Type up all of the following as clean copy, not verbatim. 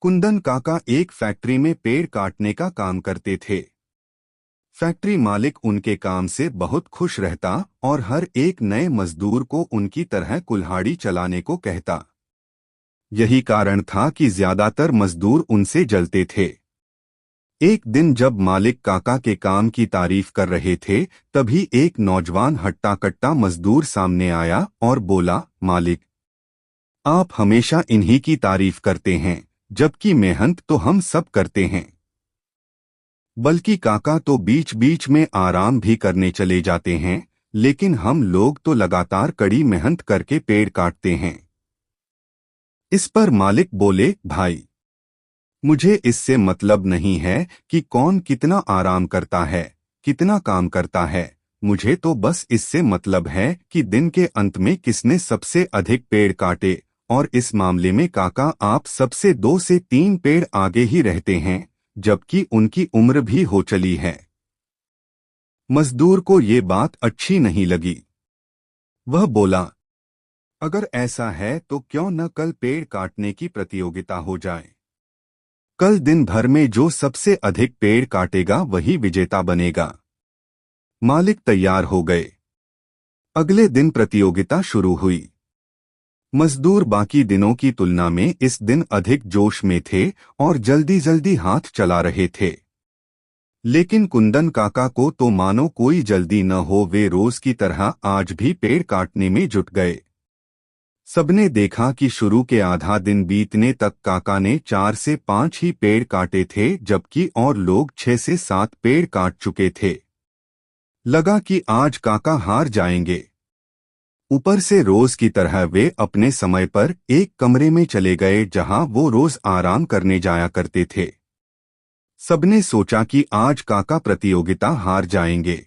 कुंदन काका एक फैक्ट्री में पेड़ काटने का काम करते थे। फैक्ट्री मालिक उनके काम से बहुत खुश रहता और हर एक नए मजदूर को उनकी तरह कुल्हाड़ी चलाने को कहता। यही कारण था कि ज्यादातर मजदूर उनसे जलते थे। एक दिन जब मालिक काका के काम की तारीफ कर रहे थे, तभी एक नौजवान हट्टा कट्टा मजदूर सामने आया और बोला, मालिक, आप हमेशा इन्हीं की तारीफ करते हैं, जबकि मेहनत तो हम सब करते हैं। बल्कि काका तो बीच बीच में आराम भी करने चले जाते हैं, लेकिन हम लोग तो लगातार कड़ी मेहनत करके पेड़ काटते हैं। इस पर मालिक बोले, भाई, मुझे इससे मतलब नहीं है कि कौन कितना आराम करता है, कितना काम करता है। मुझे तो बस इससे मतलब है कि दिन के अंत में किसने सबसे अधिक पेड़ काटे, और इस मामले में काका आप सबसे 2 से 3 पेड़ आगे ही रहते हैं, जबकि उनकी उम्र भी हो चली है। मजदूर को ये बात अच्छी नहीं लगी। वह बोला, अगर ऐसा है तो क्यों न कल पेड़ काटने की प्रतियोगिता हो जाए। कल दिन भर में जो सबसे अधिक पेड़ काटेगा वही विजेता बनेगा। मालिक तैयार हो गए। अगले दिन प्रतियोगिता शुरू हुई। मजदूर बाकी दिनों की तुलना में इस दिन अधिक जोश में थे और जल्दी जल्दी हाथ चला रहे थे। लेकिन कुंदन काका को तो मानो कोई जल्दी न हो, वे रोज की तरह आज भी पेड़ काटने में जुट गए। सबने देखा कि शुरू के आधा दिन बीतने तक काका ने 4 से 5 ही पेड़ काटे थे, जबकि और लोग 6 से 7 पेड़ काट चुके थे। लगा कि आज काका हार जाएंगे। ऊपर से रोज की तरह वे अपने समय पर एक कमरे में चले गए जहां वो रोज आराम करने जाया करते थे। सबने सोचा कि आज काका प्रतियोगिता हार जाएंगे।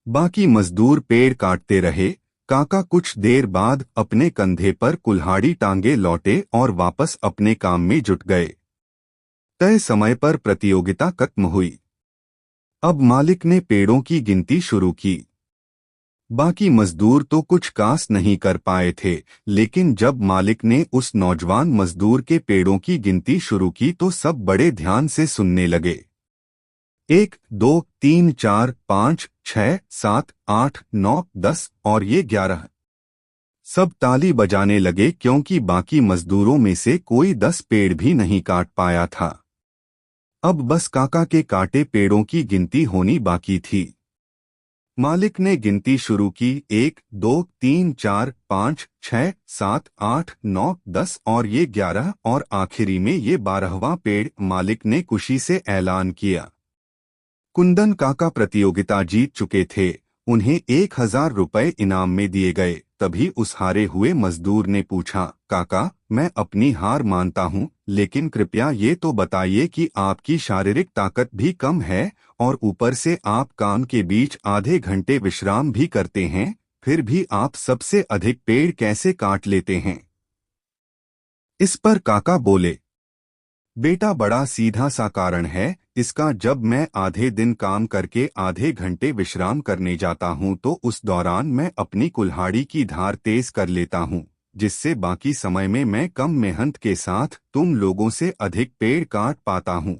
बाकी मजदूर पेड़ काटते रहे। काका कुछ देर बाद अपने कंधे पर कुल्हाड़ी टांगे लौटे और वापस अपने काम में जुट गए। तय समय पर प्रतियोगिता खत्म हुई। अब मालिक ने पेड़ों की गिनती शुरू की। बाकी मजदूर तो कुछ खास नहीं कर पाए थे, लेकिन जब मालिक ने उस नौजवान मजदूर के पेड़ों की गिनती शुरू की तो सब बड़े ध्यान से सुनने लगे। 1, 2, 3, 4, 5, 6, 7, 8, 9, 10 और ये 11। सब ताली बजाने लगे क्योंकि बाकी मजदूरों में से कोई 10 पेड़ भी नहीं काट पाया था। अब बस काका के काटे पेड़ों की गिनती होनी बाकी थी। मालिक ने गिनती शुरू की, 1, 2, 3, 4, 5, 6, 7, 8, 9, 10 और ये 11 और आखिरी में ये 12वां पेड़। मालिक ने खुशी से ऐलान किया, कुंदन काका प्रतियोगिता जीत चुके थे। उन्हें 1000 रुपए इनाम में दिए गए। तभी उस हारे हुए मजदूर ने पूछा, काका, मैं अपनी हार मानता हूँ, लेकिन कृपया ये तो बताइए कि आपकी शारीरिक ताकत भी कम है और ऊपर से आप काम के बीच आधे घंटे विश्राम भी करते हैं, फिर भी आप सबसे अधिक पेड़ कैसे काट लेते हैं। इस पर काका बोले, बेटा, बड़ा सीधा सा कारण है इसका। जब मैं आधे दिन काम करके आधे घंटे विश्राम करने जाता हूं तो उस दौरान मैं अपनी कुल्हाड़ी की धार तेज कर लेता हूं, जिससे बाकी समय में मैं कम मेहनत के साथ तुम लोगों से अधिक पेड़ काट पाता हूं।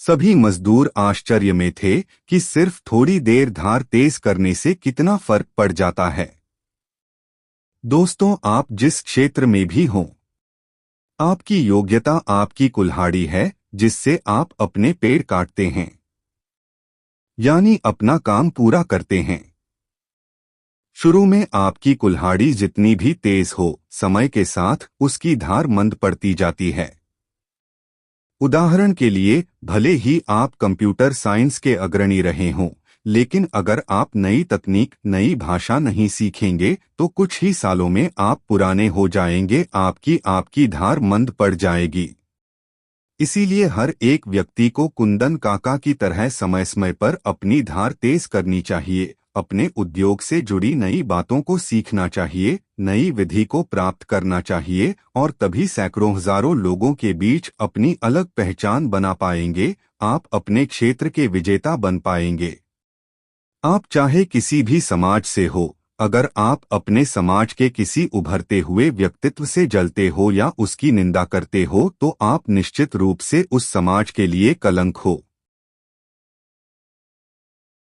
सभी मजदूर आश्चर्य में थे कि सिर्फ थोड़ी देर धार तेज करने से कितना फर्क पड़ जाता है। दोस्तों, आप जिस क्षेत्र में भी हों, आपकी योग्यता आपकी कुल्हाड़ी है जिससे आप अपने पेड़ काटते हैं, यानी अपना काम पूरा करते हैं। शुरू में आपकी कुल्हाड़ी जितनी भी तेज हो, समय के साथ उसकी धार मंद पड़ती जाती है। उदाहरण के लिए, भले ही आप कंप्यूटर साइंस के अग्रणी रहे हों, लेकिन अगर आप नई तकनीक, नई भाषा नहीं सीखेंगे तो कुछ ही सालों में आप पुराने हो जाएंगे। आपकी धार मंद पड़ जाएगी। इसीलिए हर एक व्यक्ति को कुंदन काका की तरह समय समय पर अपनी धार तेज करनी चाहिए, अपने उद्योग से जुड़ी नई बातों को सीखना चाहिए, नई विधि को प्राप्त करना चाहिए और तभी सैकड़ों हजारों लोगों के बीच अपनी अलग पहचान बना पाएंगे। आप अपने क्षेत्र के विजेता बन पाएंगे। आप चाहे किसी भी समाज से हो, अगर आप अपने समाज के किसी उभरते हुए व्यक्तित्व से जलते हो या उसकी निंदा करते हो तो आप निश्चित रूप से उस समाज के लिए कलंक हो।